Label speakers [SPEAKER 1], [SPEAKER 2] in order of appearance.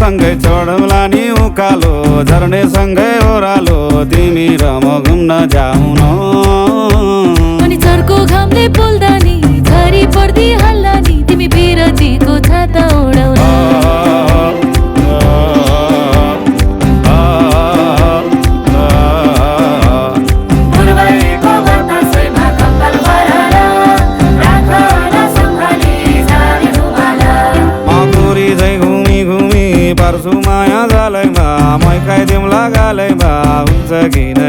[SPEAKER 1] सँगै चढौला नि उकालो झर्ने सँगै ओह्रालो तिमी र म घुम्न जाऊ न
[SPEAKER 2] अनि चर्को घामले पोल्दा नि झरी पर्दी हल्ला नि तिमी बिरतीको छाता ओढाउन
[SPEAKER 1] पर्छु माया जालैमा मै खाइदिउँला गालैमा हुन्छ किन